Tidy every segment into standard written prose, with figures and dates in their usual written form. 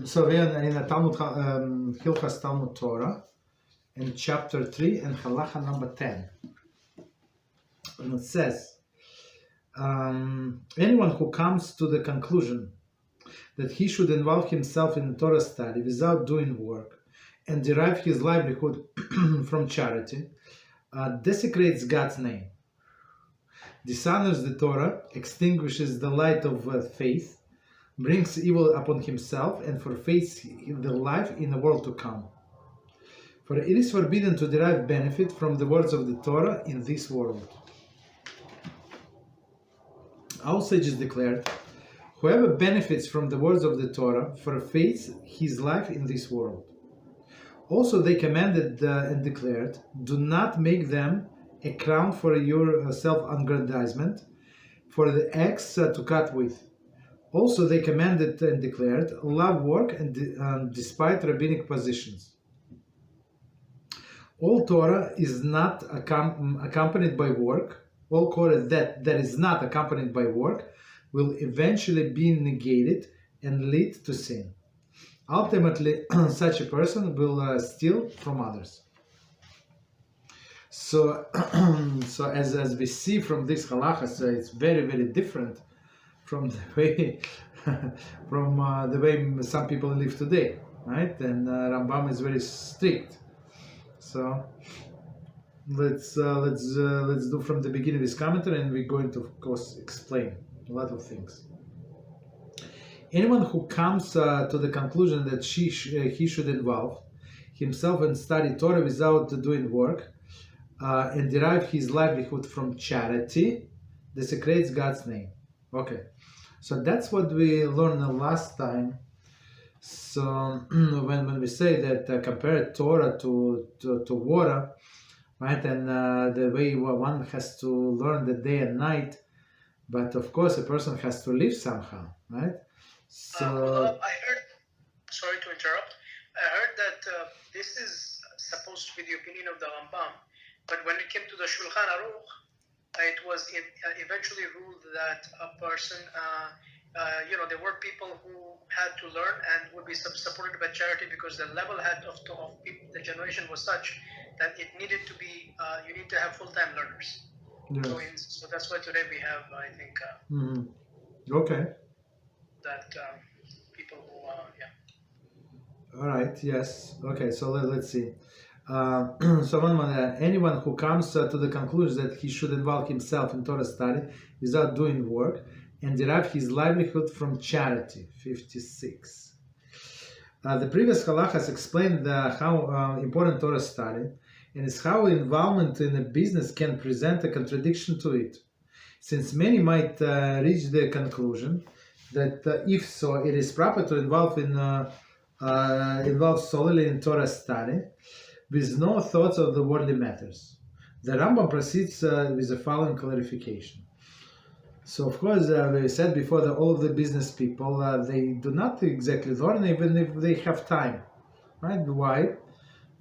So we are in a Talmud, Hilchot Talmud Torah, in chapter 3 and Halachah number 10. And it says, anyone who comes to the conclusion that he should involve himself in Torah study without doing work and derive his livelihood from charity, desecrates God's name, dishonors the Torah, extinguishes the light of faith, brings evil upon himself, and forfeits the life in the world to come. For it is forbidden to derive benefit from the words of the Torah in this world. Our sages declared, whoever benefits from the words of the Torah forfeits his life in this world. Also they commanded and declared, do not make them a crown for your self-aggrandizement, for the axe to cut with. Also they commanded and declared, love work and despite rabbinic positions. All Torah is not accompanied by work. All Torah that is not accompanied by work will eventually be negated and lead to sin. Ultimately, such a person will steal from others. So, as we see from this halachah, it's very, very different from the way the way some people live today, right? And Rambam is very strict. So let's do from the beginning this commentary, and we're going to, of course, explain a lot of things. Anyone who comes to the conclusion that he should involve himself in study Torah without doing work and derive his livelihood from charity desecrates God's name. Okay, so that's what we learned the last time. So when we say that compare Torah to water, right, and the way one has to learn the day and night, but of course a person has to live somehow, right? So I heard, sorry to interrupt, I heard that this is supposed to be the opinion of the Rambam, but when it came to the Shulchan Aruch, it was eventually ruled that a person, there were people who had to learn and would be supported by charity because the level of people, the generation was such that it needed to be, you need to have full-time learners. Yes. So that's why today we have, I think, okay. That people who, All right. Yes. Okay. So let's see. So anyone who comes to the conclusion that he should involve himself in Torah study without doing work and derive his livelihood from charity. 56. The previous halachas explained how important Torah study and is how involvement in a business can present a contradiction to it, since many might reach the conclusion that if so, it is proper to involve solely in Torah study, with no thoughts of the worldly matters. The Rambam proceeds with the following clarification. So, of course, we said before that all of the business people, they do not exactly learn even if they have time, right? Why?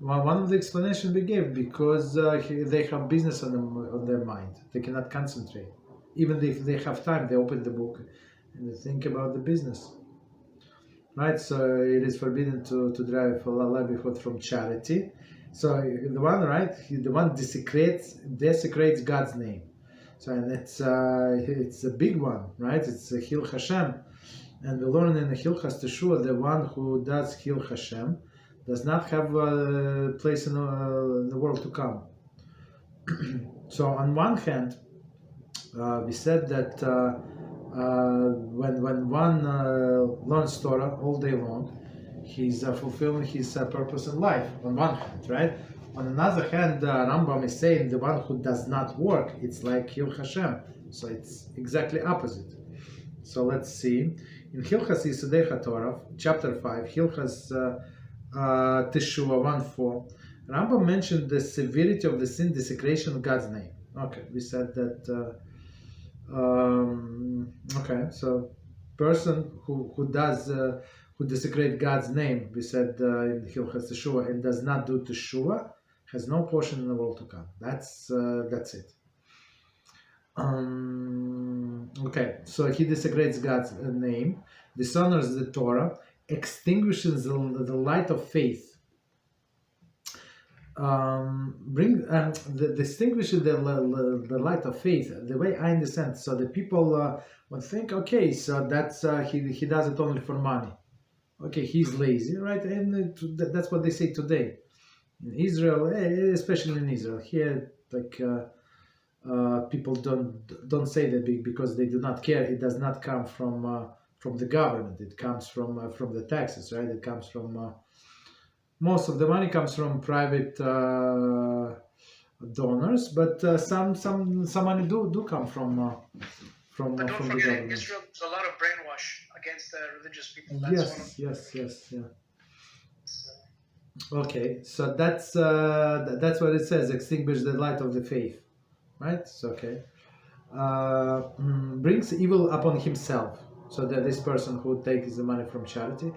Well, one of the explanations we gave, because they have business on their mind. They cannot concentrate. Even if they have time, they open the book and they think about the business. Right? So it is forbidden to derive a livelihood from charity. So the one, right? The one desecrates God's name. So and it's a big one, right? It's a Hil HaShem, and we learn in the Hilchot Teshuvah, the one who does Hil HaShem does not have a place in the world to come. So on one hand, we said that when one learns Torah all day long, he's fulfilling his purpose in life, on one hand, right? On another hand, Rambam is saying the one who does not work, it's like Hil HaShem. So it's exactly opposite. So let's see. In Hilchot Yesodei HaTorah, chapter 5, Hilchot Teshuvah 1:4, Rambam mentioned the severity of the sin desecration of God's name. Okay, we said that. Okay, so person who desecrate God's name, we said in Hilchot Teshuvah, and does not do Teshuvah, has no portion in the world to come. That's it. Okay, so he desecrates God's name, dishonors the Torah, extinguishes the light of faith. Distinguishes the light of faith. The way I understand, so the people would think, okay, so that's he does it only for money. Okay, he's lazy, right? And that's what they say today in Israel, especially in Israel. Here, like people don't say that because they do not care. It does not come from the government. It comes from the taxes, right? It comes from most of the money comes from private donors, but some money do come from But don't the forget, in government. Israel, there's a lot of brainwash against religious people. Yes, yeah. Okay, so that's what it says. Extinguish the light of the faith, right? It's okay. Brings evil upon himself. So that this person who takes the money from charity,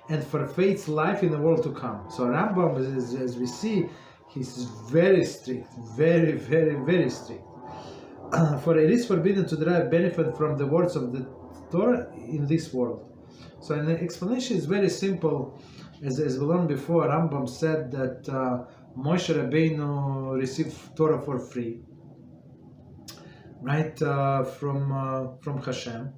and forfeits life in the world to come. So Rambam, as we see, he's very strict, very, very, very strict. For it is forbidden to derive benefit from the words of the Torah in this world. So the explanation is very simple. As we learned before, Rambam said that Moshe Rabbeinu received Torah for free, right, from HaShem,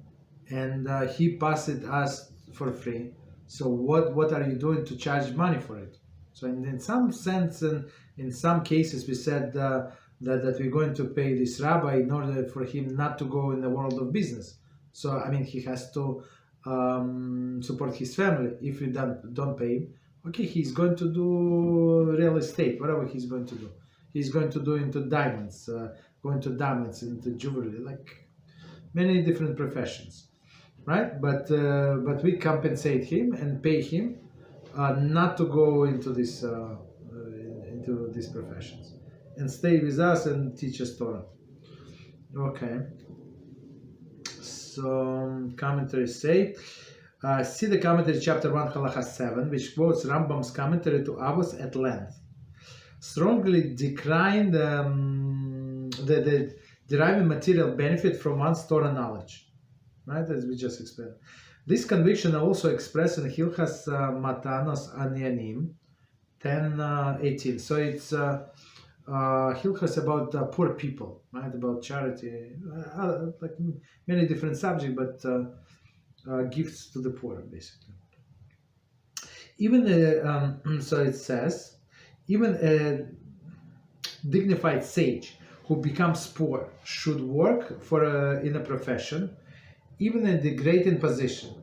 and he passed it us for free. So what are you doing to charge money for it? So in some sense, and in some cases, we said that we're going to pay this rabbi in order for him not to go in the world of business. So I mean, he has to support his family. If you don't pay him, okay, he's going to do real estate, whatever he's going to do. He's going to do into diamonds, into jewelry, like many different professions. Right, but we compensate him and pay him not to go into these professions and stay with us and teach us Torah. Okay. So commentaries say, see the commentary chapter 1 Halachah 7, which quotes Rambam's commentary to Avos at length, strongly decrying the deriving material benefit from one's Torah knowledge. Right, as we just explained. This conviction also expressed in Hilchot Matanos Anyanim 10:18. So it's Hilchos about poor people, right? About charity, like many different subjects, but gifts to the poor, basically. Even so, it says, even a dignified sage who becomes poor should work in a profession, even in a degrading profession,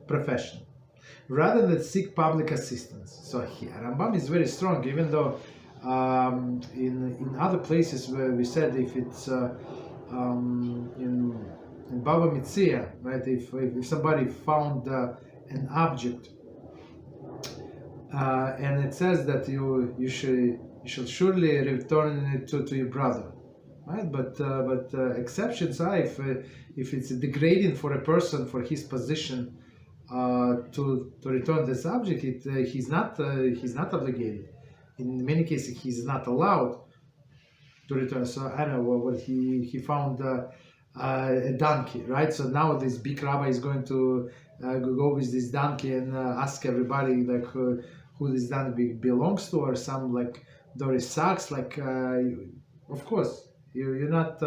rather than seek public assistance. So here, Rambam is very strong, even though in other places where we said if it's in Bava Metzia, right? If somebody found an object, and it says that you should surely return it to your brother. Right, but exceptions are if it's degrading for a person for his position to return the subject, he's not obligated. In many cases, he's not allowed to return. So I don't know what he found a donkey, right? So now this big rabbi is going to go with this donkey and ask everybody like who this donkey belongs to, or some like dirty socks, like of course. You're not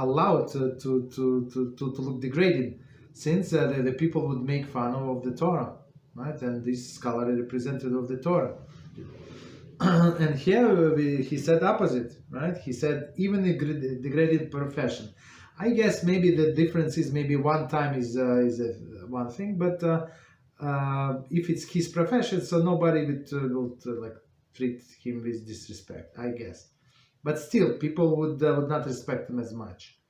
allowed to look degrading, since the people would make fun of the Torah, right? And this scholar is representative of the Torah. And here he said opposite, right? He said even a degraded profession. I guess maybe the difference is maybe one time is one thing, but if it's his profession, so nobody will like treat him with disrespect, I guess. But still, people would not respect him as much.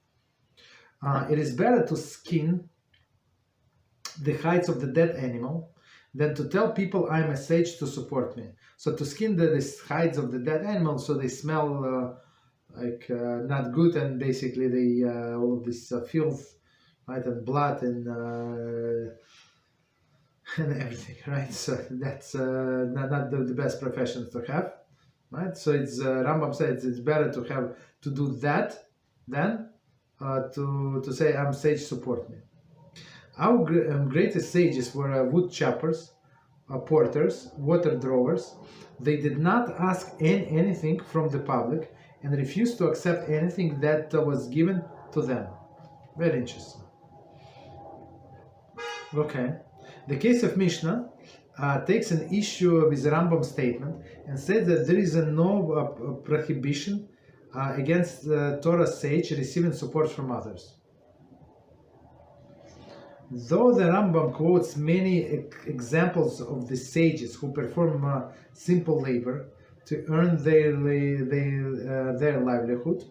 It is better to skin the hides of the dead animal than to tell people I'm a sage to support me. So to skin the hides of the dead animal, so they smell not good, and basically they all of this filth, right, and blood and everything, right? So that's not the best profession to have, right? So it's Rambam says it's better to do that than to say I'm sage, support me. Our greatest sages were wood choppers, porters, water drawers. They did not ask anything from the public and refused to accept anything that was given to them. Very interesting. Okay. The case of Mishnah takes an issue with the Rambam statement and says that there is no prohibition against the Torah sage receiving support from others. Though the Rambam quotes many examples of the sages who perform simple labor to earn their livelihood,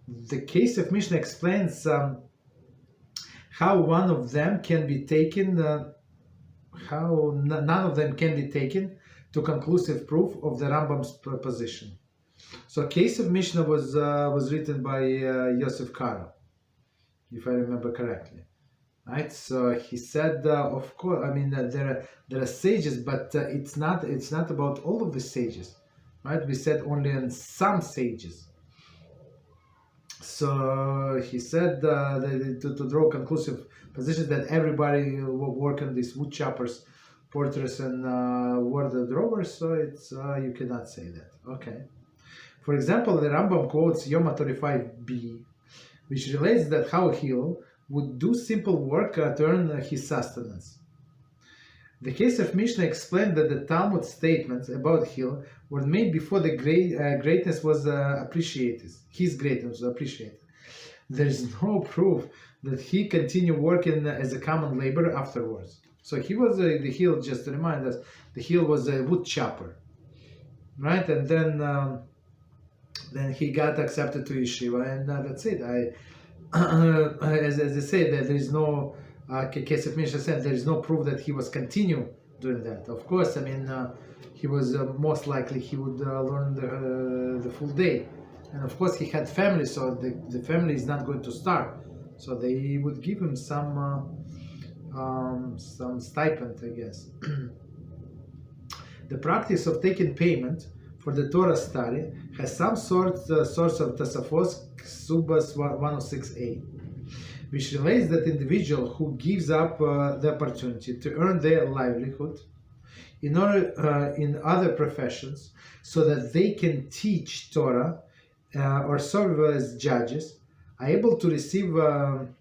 the case of Mishnah explains how one of them can be taken, how none of them can be taken to conclusive proof of the Rambam's position. So, case of Mishnah was written by Yosef Karo, if I remember correctly. Right, so he said, of course, I mean, there are sages, but it's not about all of the sages, right? We said only on some sages. So he said to draw conclusive positions that everybody will work on these wood choppers, porters, and water drawers. So it's you cannot say that. Okay. For example, the Rambam quotes Yom 35b, which relates that how Hillel would do simple work to earn his sustenance. The case of Mishnah explained that the Talmud statements about Hillel were made before the greatness was appreciated. His greatness was appreciated. There is no proof that he continued working as a common laborer afterwards. So he was the Hillel, just to remind us, the Hillel was a wood chopper, right? And then he got accepted to yeshiva, and that's it. As I say, that there is no case of Mishnah said there is no proof that he was continue doing that. Of course, I mean he was most likely he would learn the full day, and of course he had family, so the family is not going to starve, so they would give him some stipend, I guess. The practice of taking payment for the Torah study has some source of Tosafos Subas 106a, which relates that individual who gives up the opportunity to earn their livelihood in other professions so that they can teach Torah or serve as judges are able to receive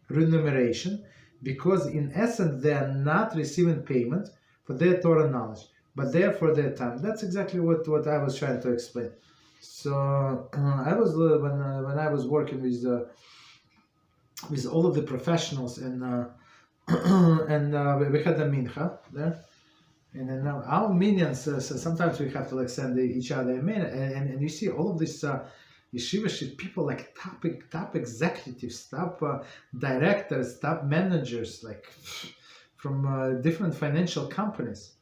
remuneration, because in essence they are not receiving payment for their Torah knowledge, but there for their time. That's exactly what I was trying to explain. So I was when I was working with all of the professionals, and we had a mincha there, and then our minions. Sometimes we have to like send each other a minute, and you see all of these yeshiva people, like top executives, top directors, top managers, like from different financial companies.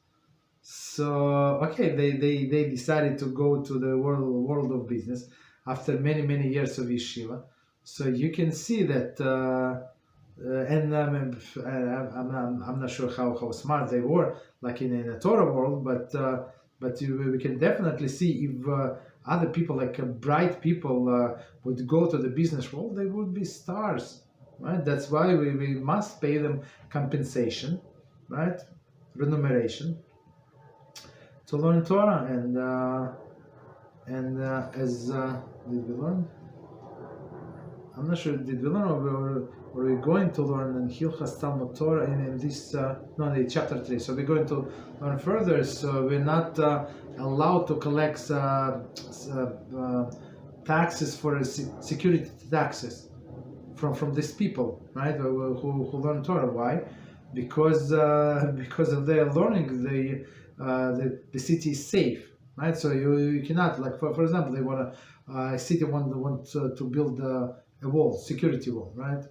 So okay, they decided to go to the world of business after many years of yeshiva. So you can see that, and I'm not sure how smart they were, like in a Torah world, but we can definitely see if other people, like bright people, would go to the business world, they would be stars, right? That's why we must pay them compensation, right? Remuneration, to learn Torah, and as did we learn? I'm not sure, did we learn or we're going to learn in Hilchot Talmud Torah in this, in chapter 3. So we're going to learn further. So we're not allowed to collect taxes for security taxes from these people, right? Who learn Torah. Why? Because of their learning, the city is safe, right? So you cannot, like for example, they want a city want to build a wall, security wall, right,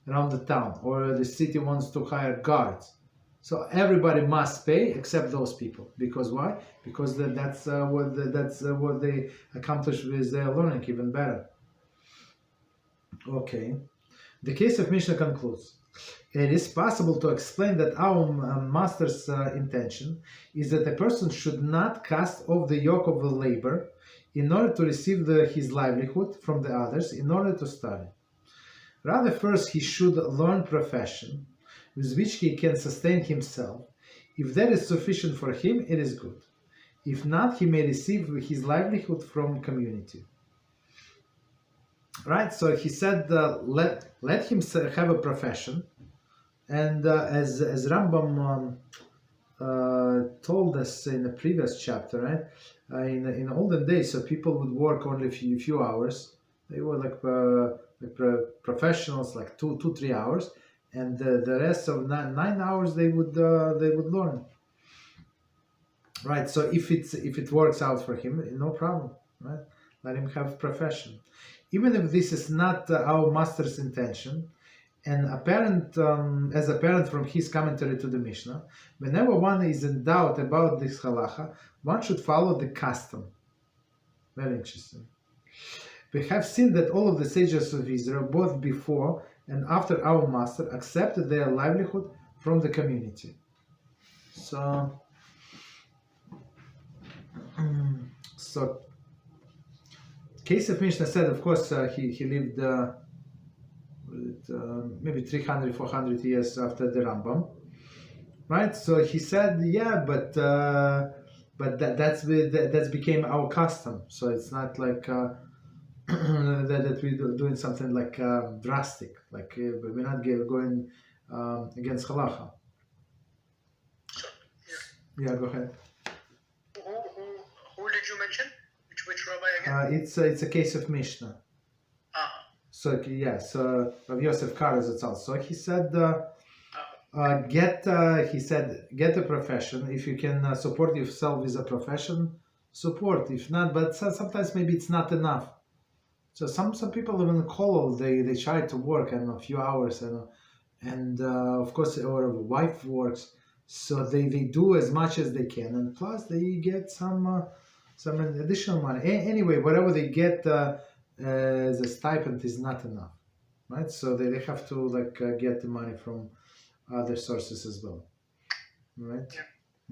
around the town, or the city wants to hire guards. So everybody must pay except those people. Because why? Because that's what they accomplish with their learning even better. Okay, the case of Mishnah concludes. It is possible to explain that our master's intention is that a person should not cast off the yoke of the labor in order to receive his livelihood from the others, in order to study. Rather, first he should learn profession with which he can sustain himself. If that is sufficient for him, it is good. If not, he may receive his livelihood from community. Right? So he said, let him have a profession. And as Rambam told us in the previous chapter, right? In olden days, so people would work only a few hours. They were like professionals, like 3 hours, and the rest of 9 hours they would learn. Right. So if it works out for him, no problem. Right. Let him have profession, even if this is not our master's intention. And as apparent from his commentary to the Mishnah, whenever one is in doubt about this halacha, one should follow the custom. Very interesting. We have seen that all of the sages of Israel, both before and after our master, accepted their livelihood from the community. So case of Mishnah said, of course, he lived maybe 300, 400 years after the Rambam, right? So he said, yeah, but that's became our custom. So it's not like that we're doing something like drastic, like we're not going against Halachah. Yeah, go ahead. Who did you mention? Which Rabbi again? It's a case of Mishnah. So yeah, so Rav Yosef Karazatzal. So he said, get a profession. If you can support yourself with a profession, support. If not, but sometimes maybe it's not enough. So some people even call, they try to work and a few hours and of course our wife works, so they do as much as they can, and plus they get some additional money. Anyway, whatever they get as a stipend is not enough, right? So they have to get the money from other sources as well, right? Yeah.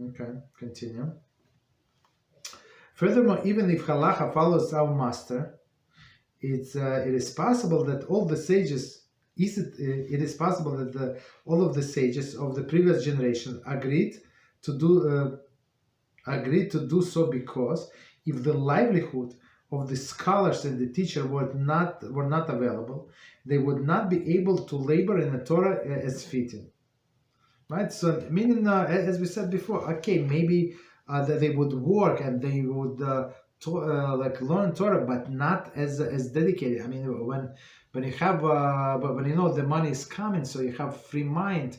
Okay, continue. Furthermore, even if Halachah follows our master, it is possible that all the sages it is possible that all of the sages of the previous generation agreed to do so, because if the livelihood of the scholars and the teacher were not available, they would not be able to labor in the Torah as fitting, right? So meaning, as we said before, okay, maybe that they would work and they would learn Torah, but not as dedicated. I mean, when you have when you know the money is coming, so you have free mind,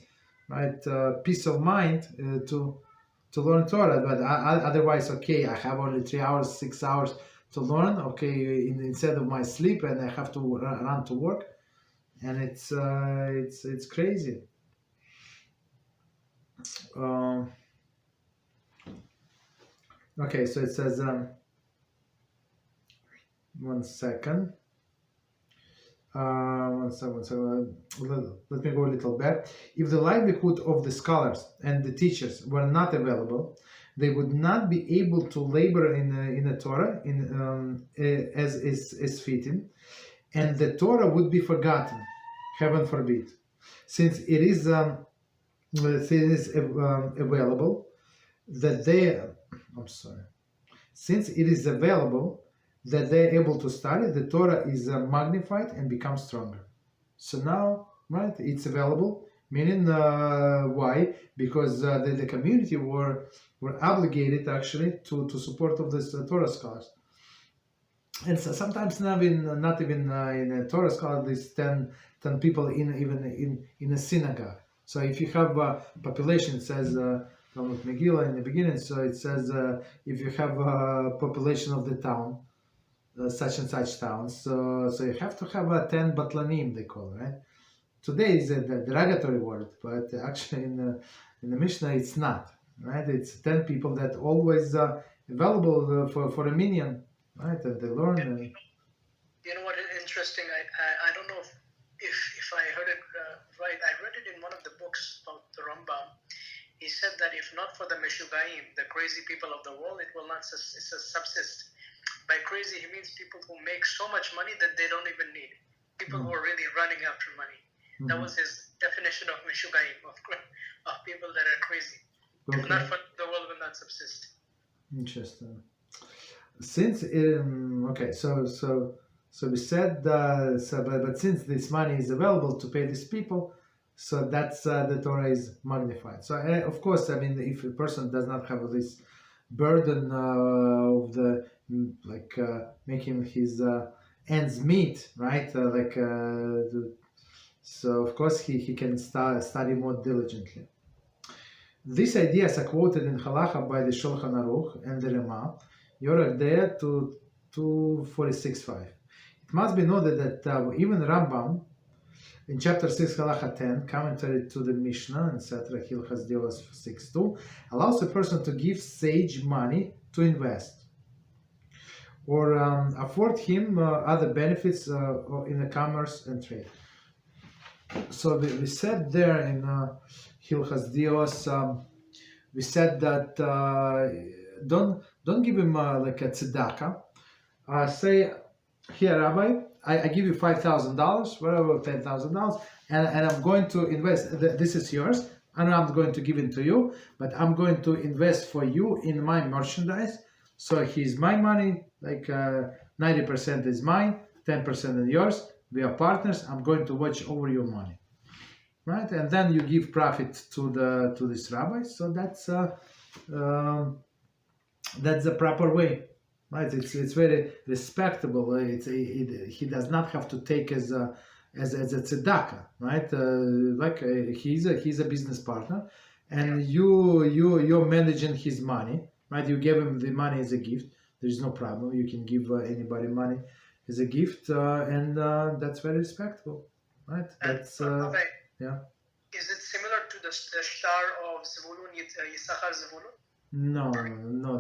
right? Peace of mind to learn Torah. But otherwise, okay, I have only 3 hours, 6 hours to learn. Okay, instead of my sleep, and I have to run to work, and it's crazy. Okay, so it says. One second. Let me go a little back. If the livelihood of the scholars and the teachers were not available, they would not be able to labor in the Torah as is fitting, and the Torah would be forgotten. Heaven forbid. Since it is available, Since it is available that they're able to study, the Torah is magnified and becomes stronger. So now, right, it's available, meaning why? Because the community were obligated actually to support of this Torah scholars. And so sometimes not even in a Torah scholar, there's 10 people in a synagogue. So if you have a population, it says Talmud Megillah in the beginning, so it says if you have a population of the town, such and such towns, so you have to have 10 batlanim, they call it, right? Today is a derogatory word, but actually in the Mishnah it's not, right? It's 10 people that always available for a minyan, right? And they learn. You know what is interesting? I don't know if I heard it right. I read it in one of the books about the Rambam. He said that if not for the Meshugaim, the crazy people of the world, it will not subsist. By crazy, he means people who make so much money that they don't even need. people who are really running after money. That was his definition of Meshugaim, of people that are crazy. Okay. If not for the world will not subsist. Interesting. Since so we said but since this money is available to pay these people, so that's the Torah is magnified. So of course, I mean, if a person does not have this burden of the making his ends meet, right? So of course he can study more diligently. These ideas are quoted in Halachah by the Shulchan Aruch and the Ramah, Yoreh there to 246.5. It must be noted that even Rambam, in chapter 6, Halachah 10, commentary to the Mishnah, etc., Hilchot 6.2, allows a person to give sage money to invest or afford him other benefits in the commerce and trade. So we said there in Hilchot Dios, we said that don't give him like a tzedakah. Say, here, Rabbi, I give you $5,000, whatever, $10,000, and I'm going to invest. This is yours, and I'm going to give it to you, but I'm going to invest for you in my merchandise. So he's my money, like 90% is mine, 10% is yours. We are partners. I'm going to watch over your money, right? And then you give profit to this rabbi. So that's the proper way, right? It's very respectable. He does not have to take as a tzedakah, right? He's a business partner, and you're managing his money, right? You gave him the money as a gift. There is no problem. You can give anybody money as a gift, and that's very respectable, right? That's yeah. Is it similar to the star of Zvulun, Yisachar Zvulun? No.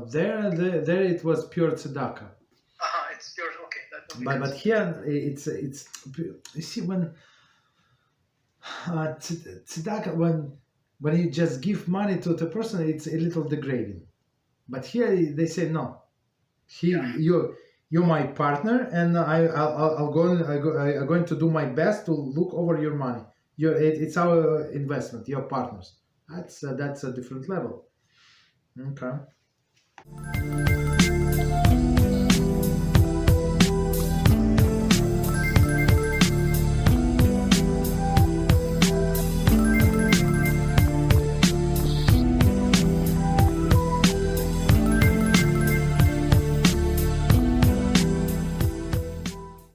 There it was pure tzedakah. It's pure. Okay, that would be But here it's you see when tzedakah when you just give money to the person, it's a little degrading. But here they say no. You're my partner, and I'm going to do my best to look over your money. It's our investment. You're partners. That's a different level. Okay.